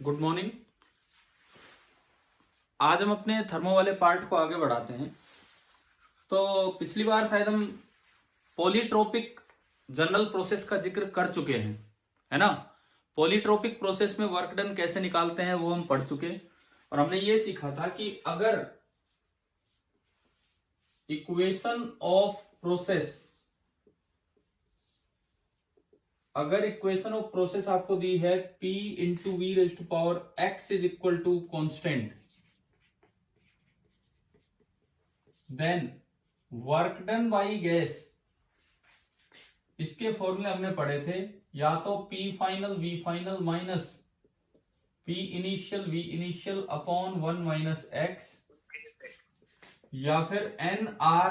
Good morning. आज हम अपने थर्मो वाले पार्ट को आगे बढ़ाते हैं। तो पिछली बार शायद हम पॉलीट्रोपिक जनरल प्रोसेस का जिक्र कर चुके हैं, है ना। पॉलीट्रोपिक प्रोसेस में वर्क डन कैसे निकालते हैं वो हम पढ़ चुके, और हमने ये सीखा था कि अगर इक्वेशन ऑफ प्रोसेस आपको दी है P into V raise to power x is equal to constant, then work done by gas, इसके फॉर्मूले हमने पढ़े थे, या तो P final V final minus P initial V initial upon 1 minus x, या फिर NR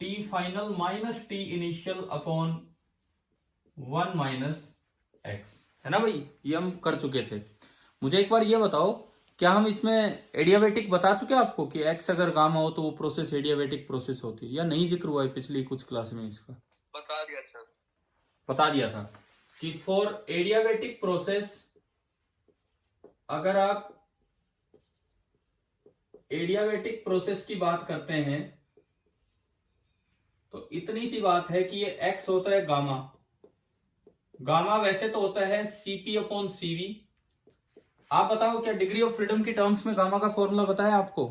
T final minus T initial upon 1 minus x, है ना भाई। ये हम कर चुके थे। मुझे एक बार ये बताओ, क्या हम इसमें एडियाबेटिक बता चुके आपको कि एक्स अगर गामा हो तो वो प्रोसेस एडियाबेटिक प्रोसेस होती है, या नहीं जिक्र हुआ है पिछली कुछ क्लास में इसका? बता दिया सर। बता दिया था कि फॉर एडियाबेटिक प्रोसेस, अगर आप एडियाबेटिक प्रोसेस की बात करते हैं तो इतनी सी बात है कि ये एक्स होता है गामा। गामा वैसे तो होता है सीपी अपॉन सीवी। आप बताओ, क्या डिग्री ऑफ फ्रीडम की टर्म्स में गामा का फॉर्मूला बताया आपको?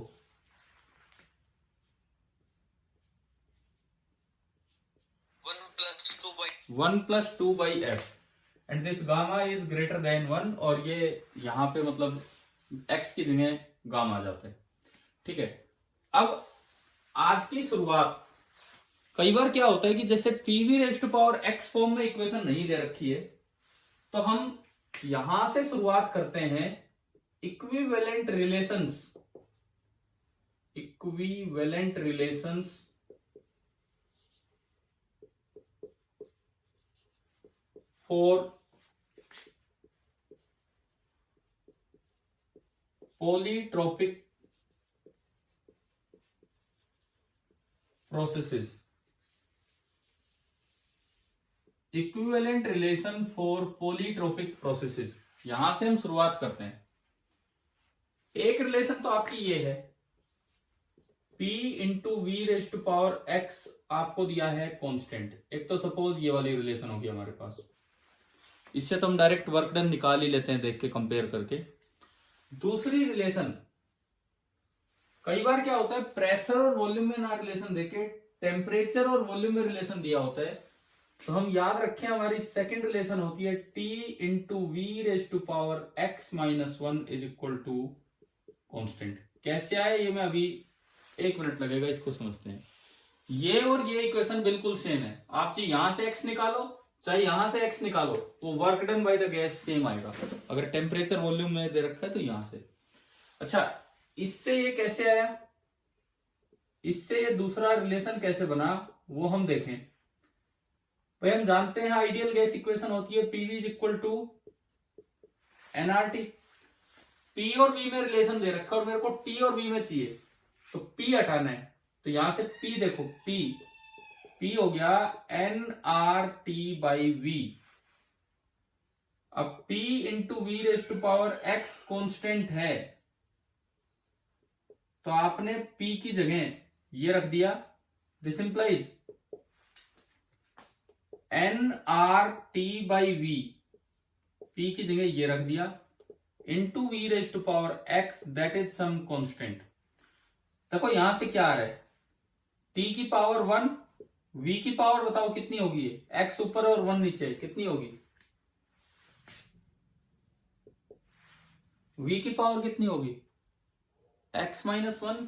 1+2/f and this gamma is greater than 1, और ये यहां पे मतलब x की जगह गामा आ जाता है। ठीक है। अब आज की शुरुआत, कई बार क्या होता है कि जैसे PV raise to power x form में इक्वेशन नहीं दे रखी है, तो हम यहां से शुरुआत करते हैं equivalent relations for polytropic processes. Equivalent relation for polytropic processes, यहां से हम शुरुआत करते हैं। एक रिलेशन तो आपकी ये है, P into V raise to power x आपको दिया है कांस्टेंट। एक तो सपोज ये वाली रिलेशन होगी हमारे पास, इससे तो हम डायरेक्ट वर्क डन निकाल ही लेते हैं देख के, कंपेयर करके। दूसरी रिलेशन, कई बार क्या होता है प्रेशर और वॉल्यूम में ना रिलेशन देके टेम्परेचर और वॉल्यूम में रिलेशन दिया होता है, तो हम याद रखें हमारी सेकेंड रिलेशन होती है T into V raise to power x minus 1 is equal to constant. कैसे आए ये मैं अभी 1 मिनट लगेगा, इसको समझते हैं। ये और ये इक्वेशन बिल्कुल सेम है। आप चाहे यहां से x निकालो चाहे यहां से x निकालो, वो work done by the gas same आएगा। अगर टेम्परेचर वॉल्यूम में दे रखा है तो यहां से। अच्छा, इससे ये कैसे आया, इससे ये दूसरा रिलेशन कैसे बना वो हम देखें। भाई हम जानते हैं आइडियल गैस इक्वेशन होती है PV is equal to NRT. P और वी में रिलेशन दे रखा है और मेरे को टी और वी में चाहिए, तो पी हटाना है, तो यहां से पी देखो, पी हो गया N R T by V. अब P into V raise to power x constant है, तो आपने P की जगह ये रख दिया। This implies N R T by V, P की जगह ये रख दिया, into V raise to power x that is some constant. देखो यहां से क्या आ रहा है, T की पावर 1, V की पावर बताओ कितनी होगी, x ऊपर और 1 नीचे, कितनी होगी? V की पावर कितनी होगी? x minus 1,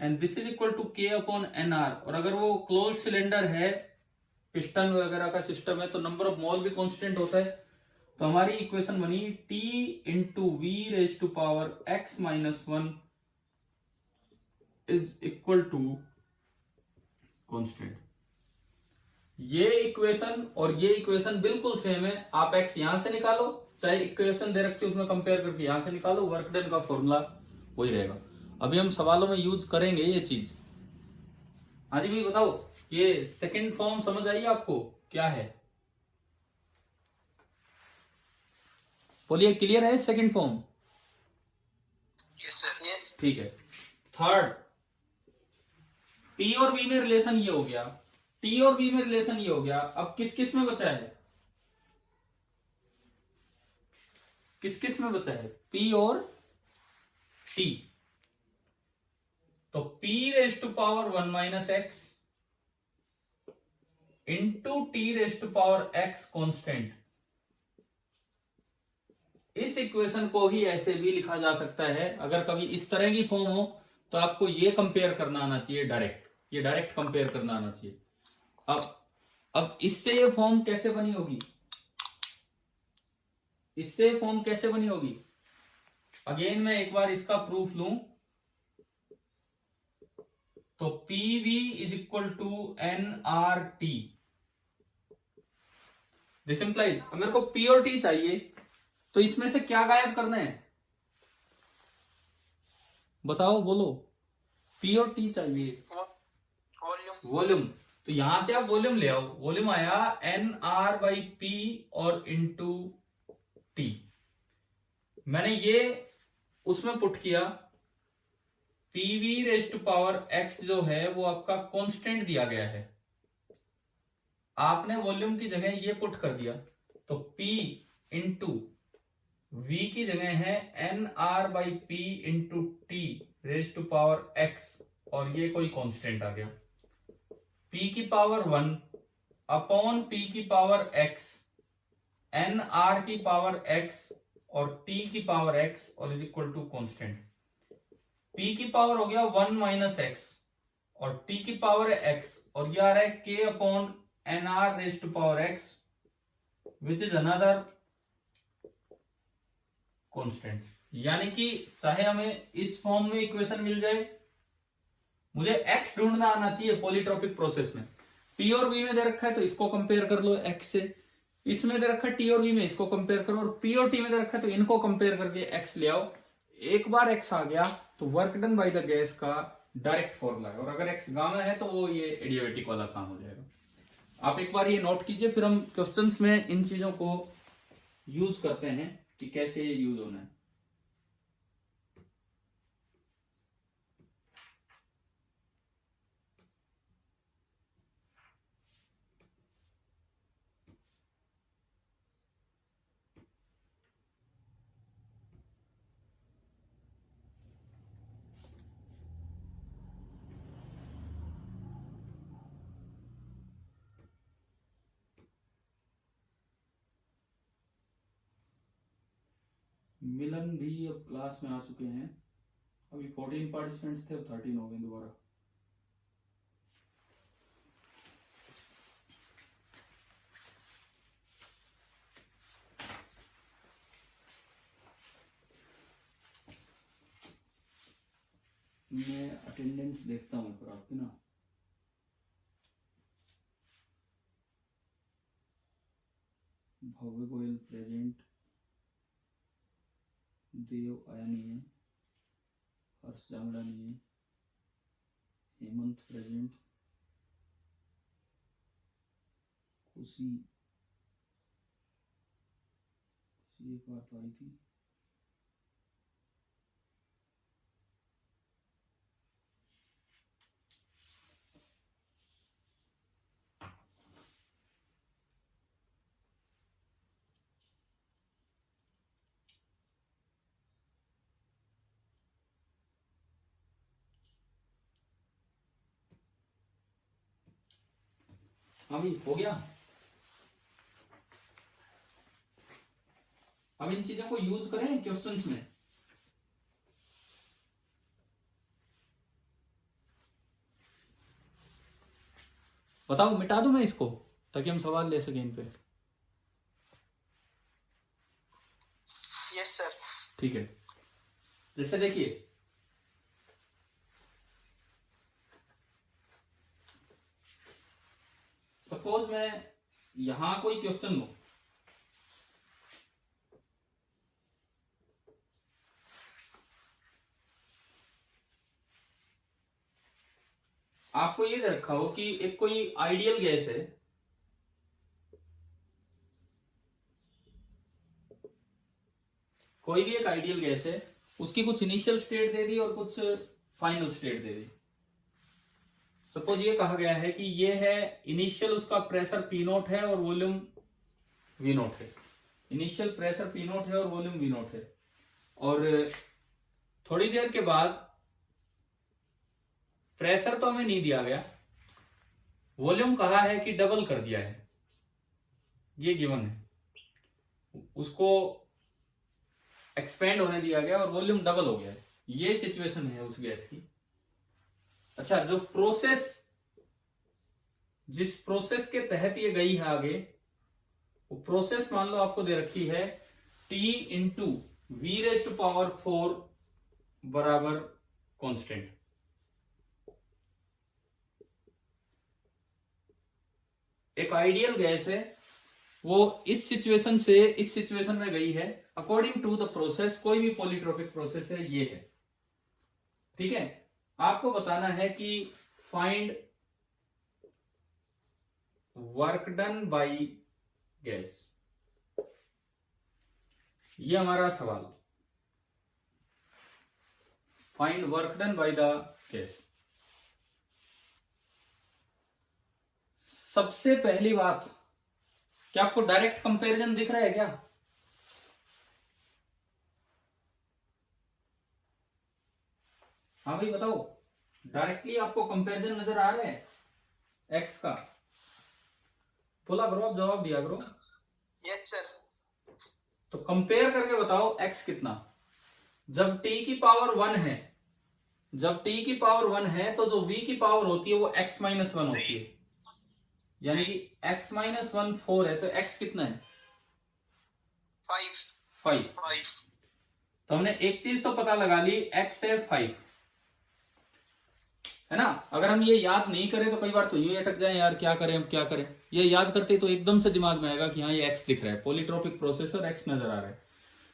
and this is equal to k upon N R. और अगर वो क्लोज सिलेंडर है, पिस्टन वगैरह का सिस्टम है, तो नंबर ऑफ मोल भी कांस्टेंट होता है। तो हमारी इक्वेशन बनी T into V raise to power x minus 1 is equal to constant. ये इक्वेशन और ये इक्वेशन बिल्कुल सेम है। आप x यहां से निकालो, चाहे इक्वेशन दे रखी है उसमें कंपेयर करके यहां से निकालो, वर्क डन का फॉर्मूला वही रहेगा। अभी हम सवालों में यूज करेंगे ये चीज। हाँ जी भाई बताओ, ये सेकंड फॉर्म समझ आई आपको क्या है? बोलिए क्लियर है second form? Yes sir. Yes. ठीक है। थर्ड, P और B में रिलेशन ये हो गया, T और B में रिलेशन ये हो गया। अब किस किस में बचा है? किस किस में बचा है? P और T। तो P raise to power 1 minus x into T raise to power x constant. इस इक्वेशन को ही ऐसे भी लिखा जा सकता है। अगर कभी इस तरह की फॉर्म हो तो आपको ये कंपेयर करना आना चाहिए डायरेक्ट, ये डायरेक्ट कंपेयर करना आना चाहिए। अब इससे ये फॉर्म कैसे बनी होगी? इससे फॉर्म कैसे बनी होगी? अगेन मैं एक बार इसका प्रूफ लूं तो PV is equal to nRT। This implies मेरे को P और T चाहिए, तो इसमें से क्या गायब करना है? बताओ, बोलो। P और T चाहिए, वॉल्यूम। तो यहां से आप वॉल्यूम ले आओ। वॉल्यूम आया nR/P और इंटू T। मैंने ये उसमें पुट किया। PV raise to power x जो है वो आपका कांस्टेंट दिया गया है, आपने वॉल्यूम की जगह ये पुट कर दिया। तो P इंटू V की जगह है nR/P into T raise to power x, और ये कोई कांस्टेंट आ गया। P की पावर 1 अपॉन P की पावर x, nR की पावर x और T की पावर x और is equal to constant. P की पावर हो गया 1 माइनस एक्स और T की पावर है x, और ये आ रहा है k upon nR raise to power x which is another constant. यानी कि चाहे हमें इस फॉर्म में इक्वेशन मिल जाए, मुझे x ढूंढना आना चाहिए पॉलीट्रोपिक प्रोसेस में। P और V में दे रखा है तो इसको कंपेयर कर लो x से, इसमें दे रखा है T और V में, इसको कंपेयर करो, और P और T में दे रखा है तो इनको कंपेयर करके x ले आओ। एक बार x आ गया तो work done by the gas का डायरेक्ट फॉर्मूला है, और अगर x गामा है तो वो ये एडियाबेटिक वाला काम हो जाएगा। आप एक बार ये नोट कीजिए, फिर हम क्वेश्चंस में इन चीजों को यूज करते हैं कि कैसे ये यूज होना है। मिलन भी अब क्लास में आ चुके हैं। अभी 14 पार्टिसिपेंट्स थे, अब 13 हो गए दोबारा। मैं अटेंडेंस देखता हूं पर आपकी ना। भव्य गोयल प्रेजेंट, देव आया नहीं है, हर्ष जांगड़ा नहीं है, हेमंत प्रेजेंट, खुशी एक बार तो आई थी। अभी हो गया। अब इन चीजों को यूज करें क्वेश्चंस में। बताओ, मिटा दूं मैं इसको ताकि हम सवाल ले सकें इन पे? Yes sir. ठीक है। जैसे देखिए, सपोज मैं यहां कोई क्वेश्चन लूं, आपको ये दे रखा हो कि एक कोई आइडियल गैस है, कोई भी एक आइडियल गैस है, उसकी कुछ इनिशियल स्टेट दे दी और कुछ फाइनल स्टेट दे दी। सपोज ये कहा गया है कि ये है इनिशियल, उसका प्रेशर पी नोट है और वॉल्यूम वी नोट है। इनिशियल प्रेशर पी नोट है और वॉल्यूम वी नोट है, और थोड़ी देर के बाद प्रेशर तो हमें नहीं दिया गया, वॉल्यूम कहा है कि डबल कर दिया है, ये गिवन है, उसको एक्सपेंड होने दिया गया और वॉल्यूम डबल हो गया है। ये सिचुएशन है उस गैस की। अच्छा, जो प्रोसेस, जिस प्रोसेस के तहत ये गई है आगे, वो प्रोसेस मान लो आपको दे रखी है T into V raise to power 4 बराबर कांस्टेंट। एक आइडियल गैस है, वो इस सिचुएशन से इस सिचुएशन में गई है अकॉर्डिंग टू द प्रोसेस। कोई भी पॉलीट्रोपिक प्रोसेस है, ये है, ठीक है। आपको बताना है कि find work done by gas, ये हमारा सवाल। Find work done by the gas. सबसे पहली बात, क्या आपको डायरेक्ट कंपैरिजन दिख रहा है क्या? हाँ भाई बताओ, डायरेक्टली आपको कंपैरिजन नजर आ रहा है एक्स का? बोला करो, आप जवाब दिया करो। Yes sir. तो कंपेयर करके बताओ एक्स कितना। जब t की पावर 1 है, जब t की पावर 1 है तो जो v की पावर होती है वो x माइनस 1 होती है, यानी कि x माइनस 1 4 है, तो x कितना है? 5। तो हमने एक चीज तो पता लगा ली, x है 5, है ना। अगर हम ये याद नहीं करें तो कई बार तो यूं अटक जाए, यार क्या करें, अब क्या करें। ये याद करते तो एकदम से दिमाग में आएगा कि हाँ ये x दिख रहा है, पॉलीट्रोपिक प्रोसेस और x नजर आ रहा है।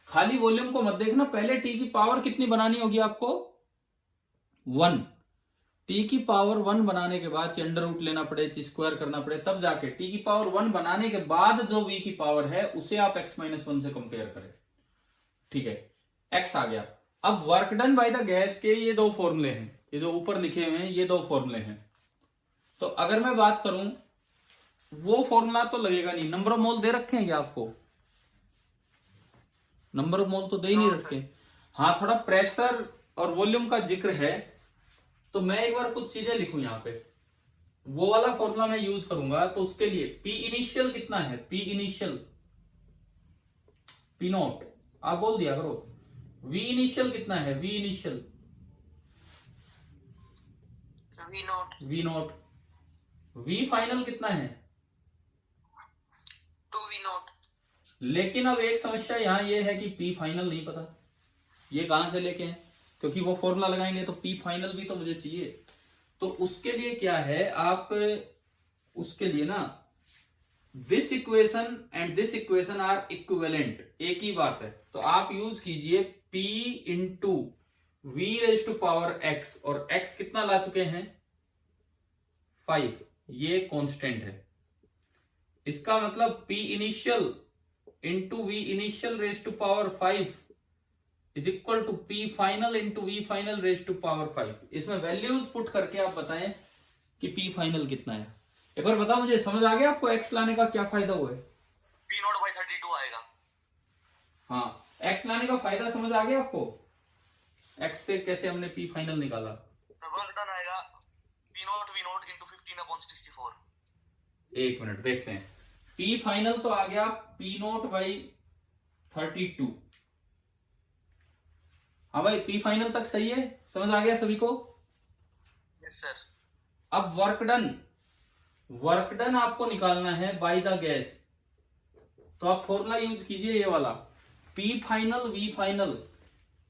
खाली वॉल्यूम को मत देखना, पहले t की पावर कितनी बनानी होगी आपको? 1। t की पावर 1 बनाने के बाद अंडर रूट लेना पड़े, स्क्वायर करना पड़े, तब जाके t की पावर 1 बनाने के बाद जो v की पावर है उसे आप x माइनस 1 से कंपेयर करें, ठीक है। x आ गया। अब work done by the gas के ये दो फॉर्मूले हैं, ये जो ऊपर लिखे हुए हैं ये दो फॉर्मूले हैं। तो अगर मैं बात करूं, वो फॉर्मूला तो लगेगा नहीं। नंबर ऑफ मोल दे रखे हैं क्या आपको? नंबर ऑफ मोल तो दे ही नहीं रखे। हाँ, थोड़ा प्रेशर और वॉल्यूम का जिक्र है, तो मैं एक बार कुछ चीजें लिखूं यहाँ पे, वो वाला फॉर्मूला मैं यूज करूंगा। तो उसके लिए P इनिशियल कितना है? P इनिशियल, P नॉट आप बोल दिया करो। V इनिशियल कितना है? V initial, V not. V final कितना है? 2V not. लेकिन अब एक समस्या यहां ये है कि P फाइनल नहीं पता, ये कहां से लेके हैं? क्योंकि वो फॉर्मूला लगाएंगे तो P फाइनल भी तो मुझे चाहिए। तो उसके लिए क्या है, आप उसके लिए ना this equation and this equation are equivalent, एक ही बात है। तो आप यूज कीजिए P into V raise to power x, और x कितना ला चुके हैं? 5, ये कांस्टेंट है। इसका मतलब P initial into V initial raise to power 5 is equal to P final into V final raise to power 5। इसमें वैल्यूज पुट करके आप बताएं कि P फाइनल कितना है। एक बार बताओ मुझे, समझ आ गया आपको x लाने का क्या फायदा हुआ है? P नॉट बाई 32 आएगा। हाँ, x लाने का फायदा समझ आ गया आपको? x से कैसे हमने P फाइनल निकाला? वर्क डन आएगा P not V not into 15/64। एक मिनट देखते हैं। P फाइनल तो आ गया P नॉट बाई 32। हाँ भाई, P फाइनल तक सही है, समझ आ गया सभी को? Yes sir. अब वर्क डन, वर्क डन आपको निकालना है बाय द गैस। तो आप फॉर्मूला यूज कीजिए ये वाला, P final V final,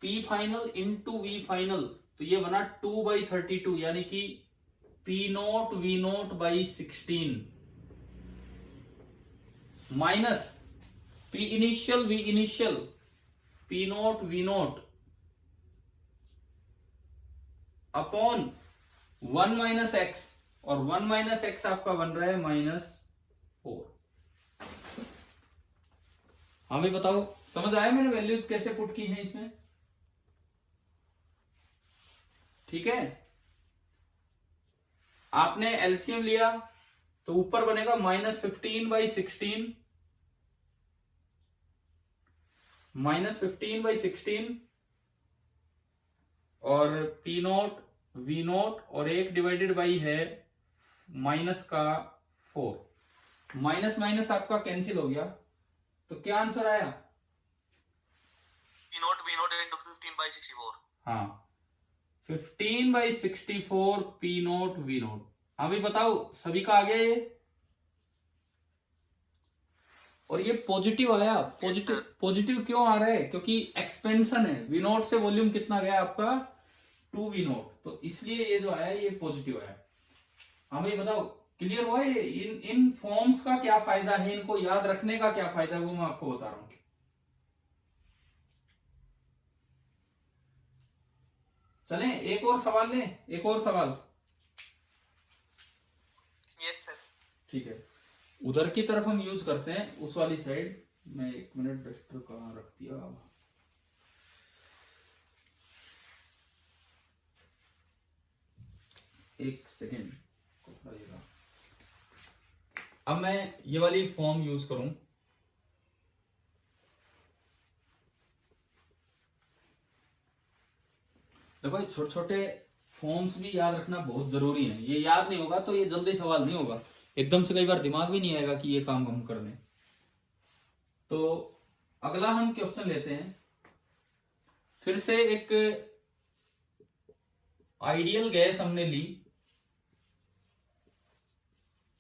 P final into V final, तो ये बना 2/32, यानी कि P note V note by 16 minus P initial V initial, P note V note upon 1 minus x, और 1 माइनस एक्स आपका बन रहा है -4। हाँ भाई बताओ, समझ आया मैंने वैल्यूज कैसे पुट की हैं इसमें? ठीक है, आपने एलसीएम लिया तो ऊपर बनेगा -15/16, -15/16 और पी नोट वी नोट और एक डिवाइडेड बाई है -4। माइनस माइनस आपका कैंसिल हो गया, तो क्या आंसर आया? P naught V naught into 15/64. हाँ, 15/64 पी नोट वी नोट। हाँ भाई बताओ, सभी का आ गया ये? और ये पॉजिटिव आया। पॉजिटिव पॉजिटिव क्यों आ रहा है? क्योंकि एक्सपेंशन है, वी नोट से वॉल्यूम कितना गया आपका? 2 वी नोट, तो इसलिए ये जो आया ये पॉजिटिव आया। हाँ भाई बताओ, क्लियर हुआ? ये इन फॉर्म्स का क्या फायदा है, इनको याद रखने का क्या फायदा है, वो मैं आपको बता रहा हूं। चलें एक और सवाल लें, एक और सवाल। Yes sir. ठीक है, उधर की तरफ हम यूज करते हैं, उस वाली साइड। मैं 1 मिनट डस्टर कहाँ रख दिया? एक सेकेंड, अब मैं ये वाली फॉर्म यूज करूं। देखो, छोटे छोटे फॉर्म्स भी याद रखना बहुत जरूरी है। ये याद नहीं होगा तो ये जल्दी सवाल नहीं होगा, एकदम से कई बार दिमाग भी नहीं आएगा कि ये काम हम कर लें। तो अगला हम क्वेश्चन लेते हैं। फिर से एक आइडियल गैस हमने ली,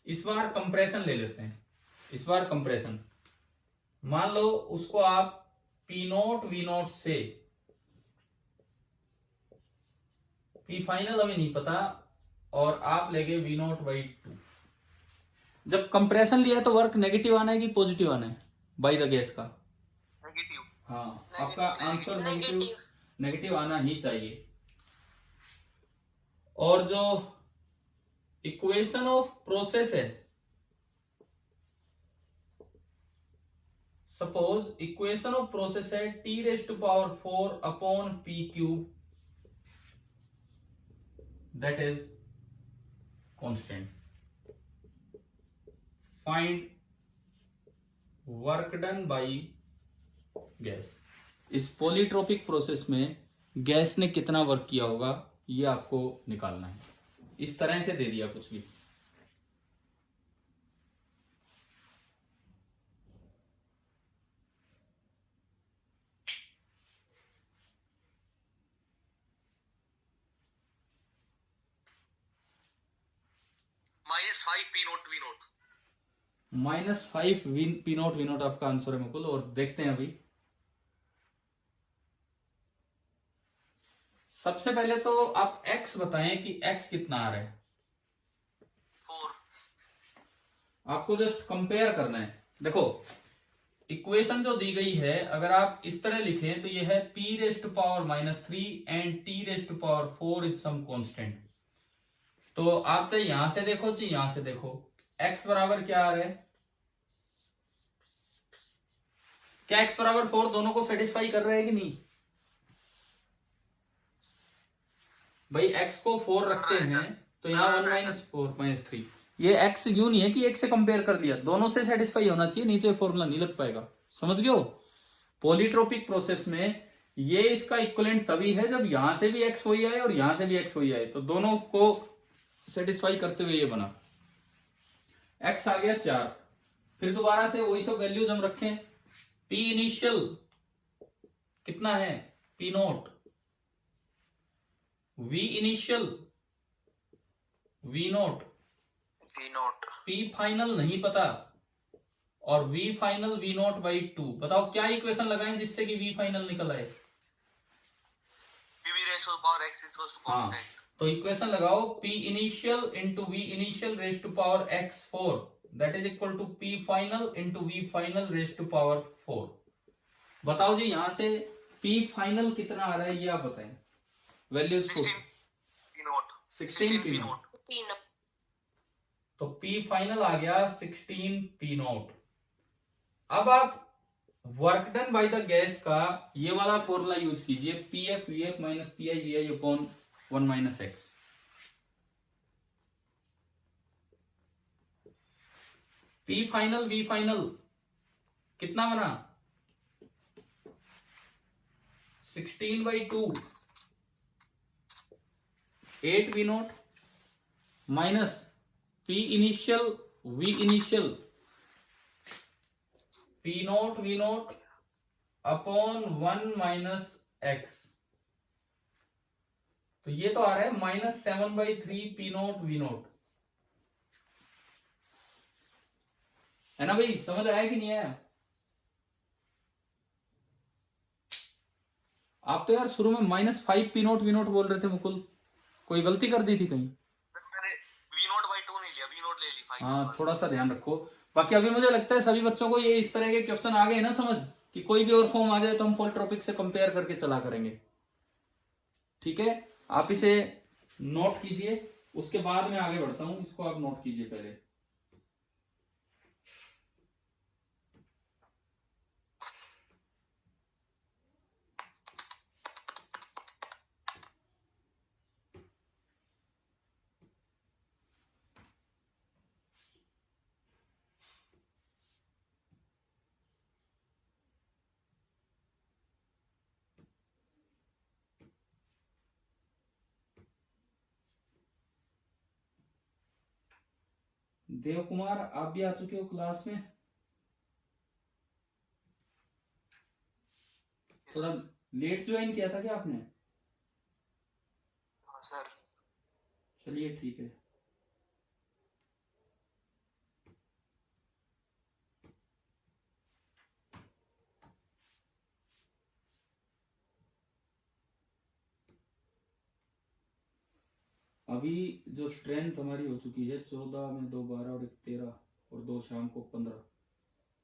इस बार कंप्रेशन ले लेते हैं। इस बार कंप्रेशन, मान लो उसको आप पी नोट वी नोट से, पी फाइनल हमें नहीं पता, और आप लेंगे वी नोट बाई 2। जब कंप्रेशन लिया तो वर्क नेगेटिव आना है कि पॉजिटिव आना है बाई द गैस का? Negative. हाँ, आपका आंसर नेगेटिव आना ही चाहिए। और जो इक्वेशन ऑफ प्रोसेस है, सपोज इक्वेशन ऑफ प्रोसेस है T⁴ upon P cube, that is constant. Find work done by gas. इस पॉलीट्रोपिक प्रोसेस में गैस ने कितना वर्क किया होगा, ये आपको निकालना है। इस तरह से दे दिया कुछ भी। -5 P naught V naught. -5 P naught V naught आपका आंसर है मुकुल। और देखते हैं अभी, सबसे पहले तो आप x बताएं कि x कितना आ रहा है। 4. आपको जस्ट कंपेयर करना है। देखो, इक्वेशन जो दी गई है, अगर आप इस तरह लिखें तो ये है P⁻³ and T⁴ is some constant. तो आप चाहे यहां से देखो चाहे यहां से देखो, x बराबर क्या आ रहा है? क्या x बराबर 4 दोनों को सेटिस्फाई कर रहे हैं कि नहीं? भाई x को 4 रखते हैं तो यहाँ 1 - 4 - 3, ये x यूं नहीं है कि 1 से कंपेयर कर दिया, दोनों से सेटिस्फाई होना चाहिए, नहीं तो ये फॉर्मूला नहीं लग पाएगा। समझ गए हो? पॉलीट्रोपिक प्रोसेस में ये इसका इक्विवेलेंट तभी है जब यहां से भी x वही आए और यहां से भी x वही आए, तो दोनों को सेटिस्फाई करते हुए ये बना। x आ गया 4, फिर दोबारा से वही सब वैल्यूज हम रखें। p इनिशियल कितना है? p note. v initial v note. V naught. p final नहीं पता, और v final v note by 2। बताओ क्या इक्वेशन लगाएं जिससे कि v फाइनल निकल आए? PV raised to the power x equals to हाँ, constant. तो इक्वेशन लगाओ p initial into v initial raise to power x4, that is equal to p final into v final raise to power 4। बताओ जी, यहां से p final कितना आ रहा है ये आप बताएं। वैल्यूज को 16 P naught. 16 p नोट, तो p फाइनल आ गया 16 p नोट। अब आप work done by the gas का ये वाला फॉर्मूला यूज कीजिए, P F V F minus P I V I upon 1 minus x. P final V final कितना बना 16/2 8 V naught minus P initial V initial P naught V naught upon 1 minus x. तो ये तो आ रहा है -7/3 P naught V note, है ना भाई? समझ आया कि नहीं आया? आप तो यार शुरू में -5 पी नोट वी नोट बोल रहे थे मुकुल, कोई गलती कर दी थी कहीं? मैंने v0/2 नहीं लिया, v0 ले ली 5। हाँ, थोड़ा सा ध्यान रखो। बाकी अभी मुझे लगता है सभी बच्चों को ये इस तरह के क्वेश्चन आ गए ना समझ, कि कोई भी और फॉर्म आ जाए तो हम पोलिट्रोपिक से कंपेयर करके चला करेंगे। ठीक है, आप इसे नोट कीजिए, उसके बाद मैं आगे बढ़ता हूं। इसको आप नोट कीजिए पहले। देव कुमार, आप भी आ चुके हो क्लास में? थोड़ा लेट ज्वाइन किया था क्या आपने? हाँ सर। चलिए ठीक है। अभी जो स्ट्रेंथ हमारी हो चुकी है 14 में 2 12 और 1 13 और 2 शाम को 15,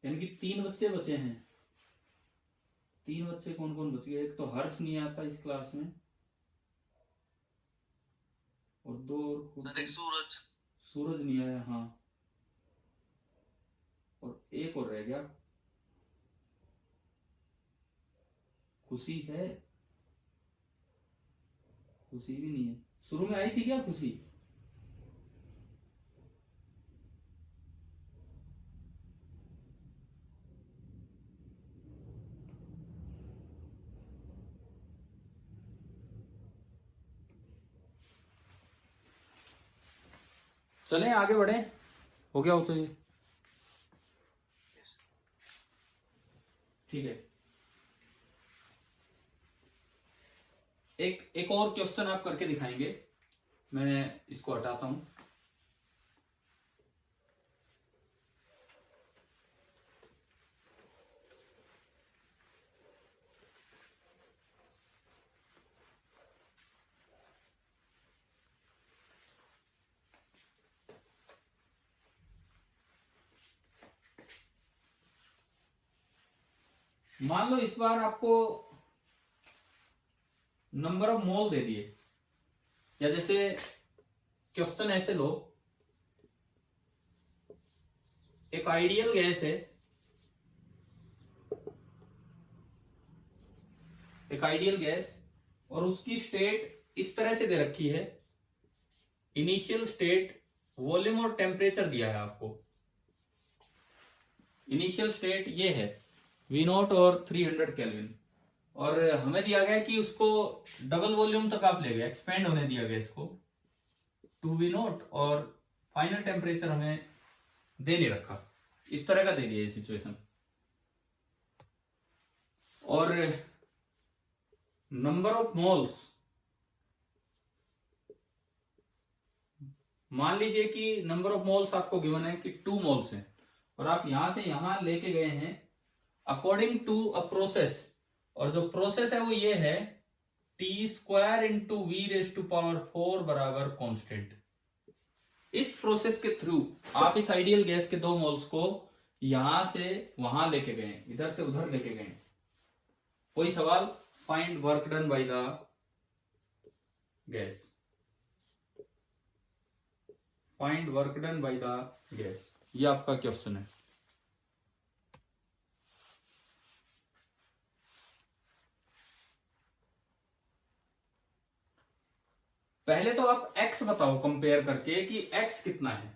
यानी कि 3 बच्चे बचे हैं। 3 बच्चे कौन कौन बच गए? एक तो हर्ष नहीं आता इस क्लास में, और 2 सर एक सूरज। सूरज नहीं आया, हाँ, और एक और रह गया, खुशी है? खुशी भी नहीं है। शुरू में आई थी क्या खुशी? चलें आगे बढ़े, हो गया हो तो ये ठीक है। एक और क्वेश्चन आप करके दिखाएंगे, मैं इसको हटाता हूं। मान लो इस बार आपको नंबर ऑफ मोल दे दिए, या जैसे क्वेश्चन ऐसे लो, एक आइडियल गैस है, एक आइडियल गैस, और उसकी स्टेट इस तरह से दे रखी है। इनिशियल स्टेट, वॉल्यूम और टेम्परेचर दिया है आपको। इनिशियल स्टेट ये है V0 और 300 केल्विन, और हमें दिया गया कि उसको डबल वॉल्यूम तक आप ले गए, एक्सपेंड होने दिया गया इसको 2V0, और फाइनल टेम्परेचर हमें दे नहीं रखा। इस तरह का दे दिया ये सिचुएशन। और नंबर ऑफ मोल्स, मान लीजिए कि नंबर ऑफ मोल्स आपको गिवन है कि 2 मोल्स हैं, और आप यहां से यहां लेके गए हैं अकॉर्डिंग टू अ प्रोसेस, और जो प्रोसेस है वो ये है T² इंटू V⁴ बराबर कांस्टेंट। इस प्रोसेस के थ्रू आप इस आइडियल गैस के 2 मोल्स को यहां से वहां लेके गए, इधर से उधर लेके गए। कोई सवाल? Find work done by the gas, find work done by the gas, ये आपका क्वेश्चन है। पहले तो आप x बताओ कंपेयर करके कि x कितना है।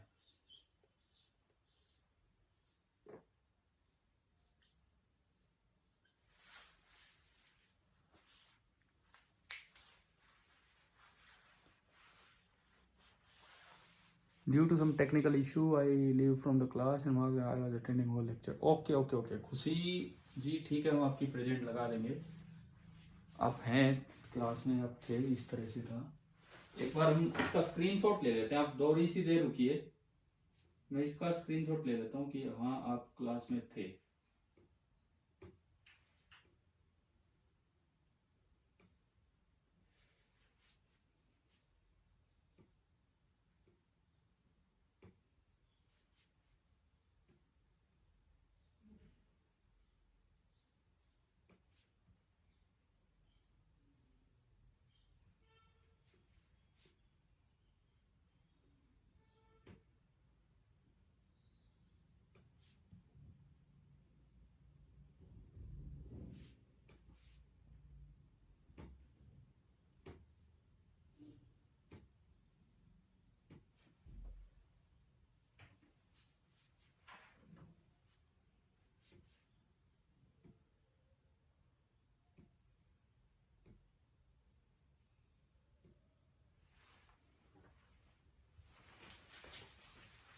Due to some technical issue, I leave from the class and I was attending whole lecture. Okay okay okay, खुशी जी ठीक है, हम आपकी प्रेजेंट लगा देंगे। आप हैं क्लास में, आप थे, इस तरह से था। एक बार हम इसका स्क्रीनशॉट ले लेते हैं, आप थोड़ी सी देर रुकिए, मैं इसका स्क्रीनशॉट ले लेता हूँ कि हाँ आप क्लास में थे।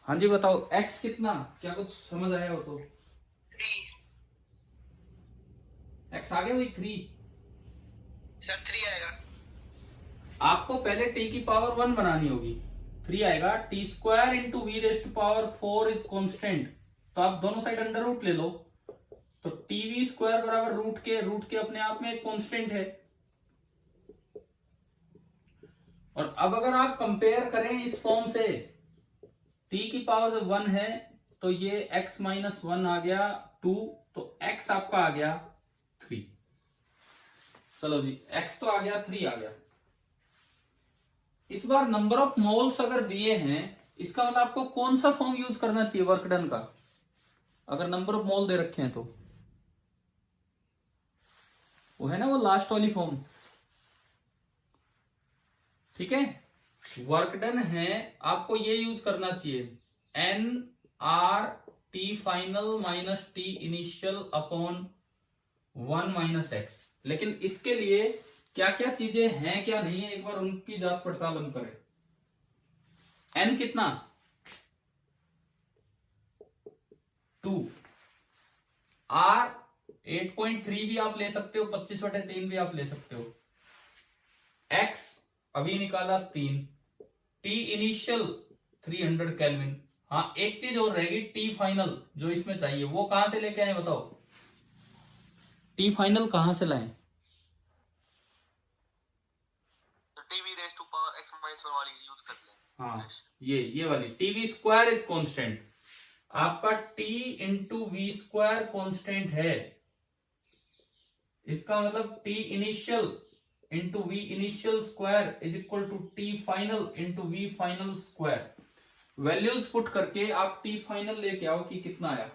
हाँ जी बताओ, x कितना, क्या कुछ समझ आया हो तो? 3 x आ गया भाई 3। सर 3 आएगा। आपको पहले t की पावर 1 बनानी होगी, 3 आएगा। T square into V raised power 4 is constant, तो आप दोनों साइड अंडर रूट ले लो, तो टीवी स्क्वायर बराबर रूट के अपने आप में एक कॉन्स्टेंट है। और अब अगर आप कंपेयर करें इस फॉर्म से, t की पावर जब 1 है तो ये x माइनस 1 आ गया 2, तो x आपका आ गया 3। चलो जी, x तो आ गया, 3 आ गया। इस बार नंबर ऑफ मोल्स अगर दिए हैं, इसका मतलब आपको कौन सा फॉर्म यूज करना चाहिए वर्क डन का, अगर नंबर ऑफ मोल दे रखे हैं तो? वो है ना वो लास्ट वाली फॉर्म, ठीक है। वर्क डन है, आपको ये यूज करना चाहिए, N R T final minus T initial upon 1 minus x. लेकिन इसके लिए क्या क्या चीजें हैं क्या नहीं है, एक बार उनकी जांच पड़ताल हम करें। एन कितना, 2। आर 8.3 भी आप ले सकते हो, 25/3 भी आप ले सकते हो। एक्स अभी निकाला 3, टी इनिशियल 300 केल्विन। हाँ एक चीज और रहेगी, टी फाइनल जो इसमें चाहिए, वो कहां से लेके आए बताओ, टी फाइनल कहां से लाएं? तो TV raise to power x minus 1 वाली यूज कर लें। हाँ ये वाली टीवी स्क्वायर इज कांस्टेंट, आपका T into V square constant है। इसका मतलब T initial into V initial square is equal to T final into V final square. Values put करके आप टी फाइनल लेके आओ कि कितना आया।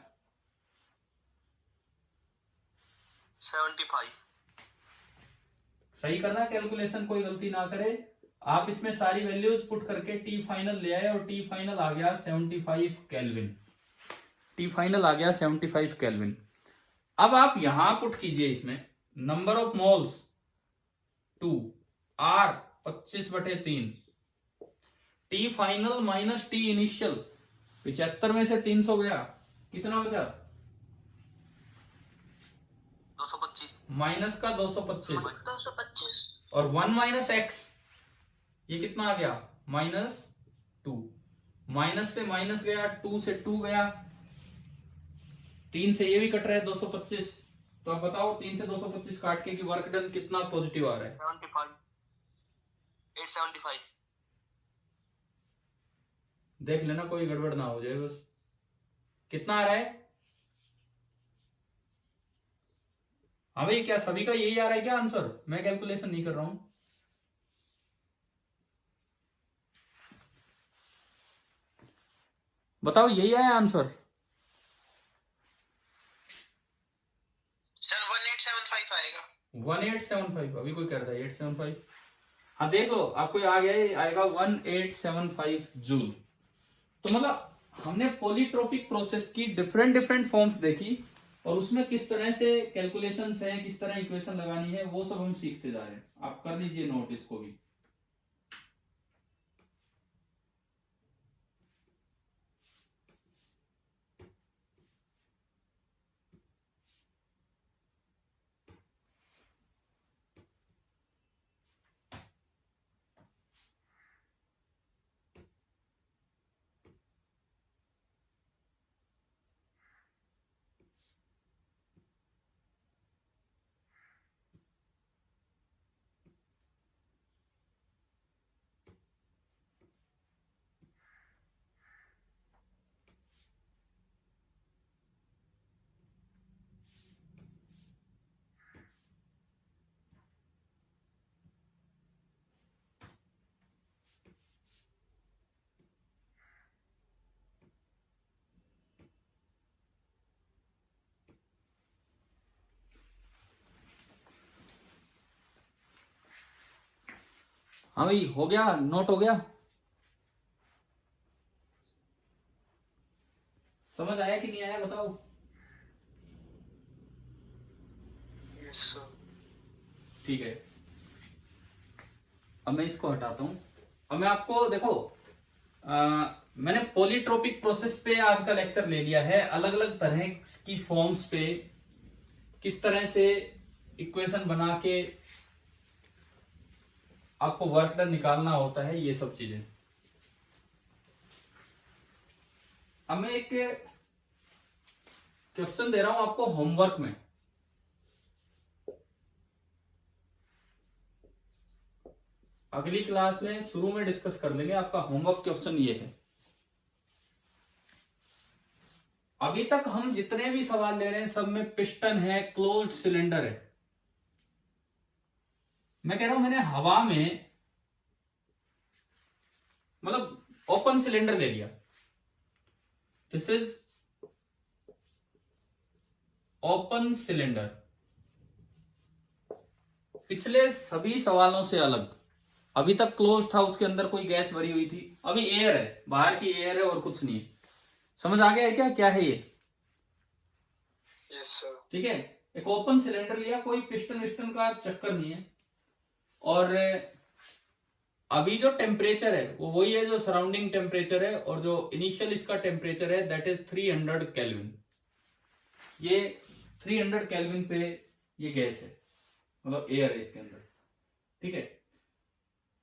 75। सही करना कैलकुलेशन, कोई गलती ना करे। आप इसमें सारी वैल्यूज पुट करके टी फाइनल ले आए और टी फाइनल आ गया 75 केल्विन। टी फाइनल आ गया 75 केल्विन। अब आप यहां पुट कीजिए इसमें number of moles 2, R 25/3, T final minus T initial, 75 में से 300 गया, कितना बचा? 225 माइनस का 225, 225 और 1 माइनस एक्स, ये कितना आ गया? -2। माइनस से माइनस गया, 2 से 2 गया, 3 से ये भी कट रहा है 225। तो आप बताओ 3 से 225 काट के कि वर्क डन कितना पॉजिटिव आ रहा है? 875। देख लेना कोई गड़बड़ ना हो जाए बस। कितना आ रहा है? हाँ भाई, क्या सभी का यही आ रहा है क्या आंसर? मैं कैलकुलेशन नहीं कर रहा हूं। बताओ यही आया आंसर? सर 1875 आएगा। 1875, अभी कोई कह रहा था 875। हाँ देखो, आपको आ गया, ये आएगा 1875 जूल। तो मतलब हमने पॉलीट्रोपिक प्रोसेस की डिफरेंट डिफरेंट फॉर्म्स देखी, और उसमें किस तरह से कैलकुलेशंस हैं, किस तरह इक्वेशन लगानी है, वो सब हम सीखते जा रहे हैं। आप कर लीजिए नोट इसको भी। हाँ भाई, हो गया, नोट हो गया, समझ आया कि नहीं आया बताओ। Yes sir. ठीक है, अब मैं इसको हटाता हूं। अब मैं आपको देखो, मैंने पॉलीट्रोपिक प्रोसेस पे आज का लेक्चर ले लिया है, अलग अलग तरह की फॉर्म्स पे किस तरह से इक्वेशन बना के आपको वर्क डन निकालना होता है, ये सब चीजें। अब मैं एक क्वेश्चन दे रहा हूं आपको होमवर्क में। अगली क्लास में शुरू में डिस्कस कर लेंगे। आपका होमवर्क क्वेश्चन ये है, अभी तक हम जितने भी सवाल ले रहे हैं सब में पिस्टन है, क्लोज्ड सिलेंडर है। मैं कह रहा हूं मैंने हवा में मतलब ओपन सिलेंडर ले लिया, दिस इज ओपन सिलेंडर। पिछले सभी सवालों से अलग, अभी तक क्लोज था, उसके अंदर कोई गैस भरी हुई थी, अभी एयर है, बाहर की एयर है और कुछ नहीं है। समझ आ गया है क्या क्या है ये? Yes sir. ठीक है, एक ओपन सिलेंडर लिया, कोई पिस्टन विस्टन का चक्कर नहीं है, और अभी जो टेम्परेचर है वो वही है जो सराउंडिंग टेम्परेचर है, और जो इनिशियल इसका टेम्परेचर है दैट इज 300 केल्विन। ये 300 केल्विन पे ये गैस है, मतलब एयर है इसके अंदर। ठीक है,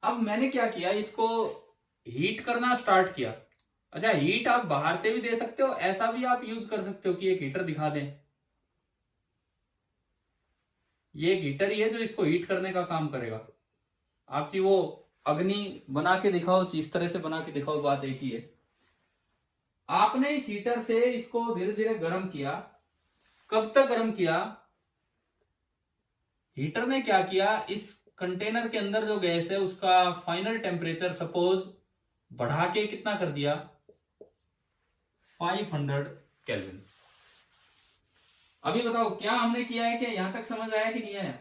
अब मैंने क्या किया, इसको हीट करना स्टार्ट किया। अच्छा, हीट आप बाहर से भी दे सकते हो, ऐसा भी आप यूज कर सकते हो कि एक हीटर दिखा दें। ये एक हीटर ही है जो इसको हीट करने का काम करेगा। आपकी वो अग्नि बना के दिखाओ, इस तरह से बना के दिखाओ, बात एक ही है। आपने इस हीटर से इसको धीरे धीरे गर्म किया। कब तक गर्म किया? हीटर ने क्या किया, इस कंटेनर के अंदर जो गैस है उसका फाइनल टेम्परेचर सपोज बढ़ा के कितना कर दिया, 500 केल्विन। अभी बताओ क्या हमने किया है, क्या यहां तक समझ आया कि नहीं आया?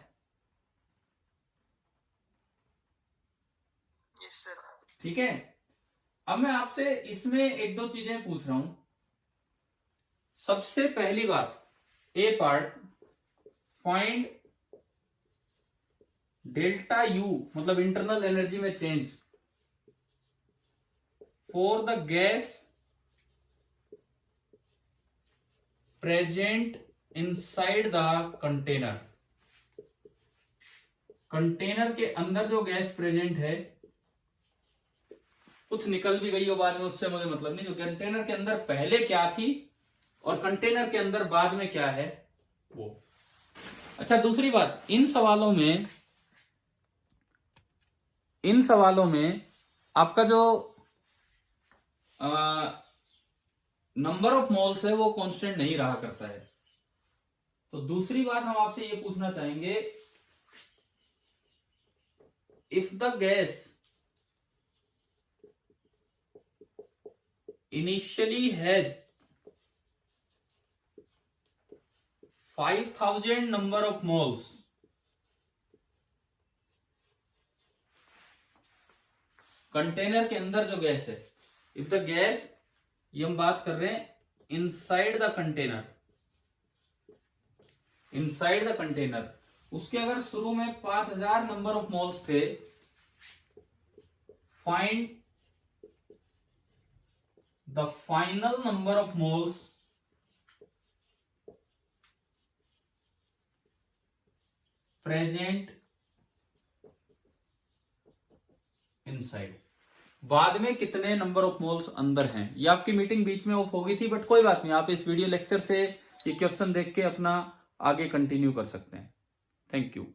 Yes sir. ठीक है, अब मैं आपसे इसमें एक दो चीजें पूछ रहा हूं। सबसे पहली बात, ए पार्ट, फाइंड डेल्टा यू मतलब इंटरनल एनर्जी में change for the gas present inside the container. Container के अंदर जो गैस प्रेजेंट है, कुछ निकल भी गई हो बाद में उससे मुझे मतलब नहीं, जो कंटेनर के अंदर पहले क्या थी और कंटेनर के अंदर बाद में क्या है वो। अच्छा, दूसरी बात, इन सवालों में आपका जो नंबर ऑफ मोल्स है वो कांस्टेंट नहीं रहा करता है। तो दूसरी बात हम आपसे ये पूछना चाहेंगे, if the gas initially has 5000 number of moles, container के अंदर जो गैस है, इफ द गैस, ये हम बात कर रहे हैं inside the container, inside the container, उसके अगर शुरू में 5000 नंबर ऑफ मोल्स थे, find the final number of moles present inside. बाद में कितने नंबर ऑफ मोल्स अंदर हैं। ये आपकी मीटिंग बीच में ऑफ हो गई थी, बट कोई बात नहीं, आप इस वीडियो लेक्चर से ये क्वेश्चन देख के अपना आगे कंटिन्यू कर सकते हैं। Thank you.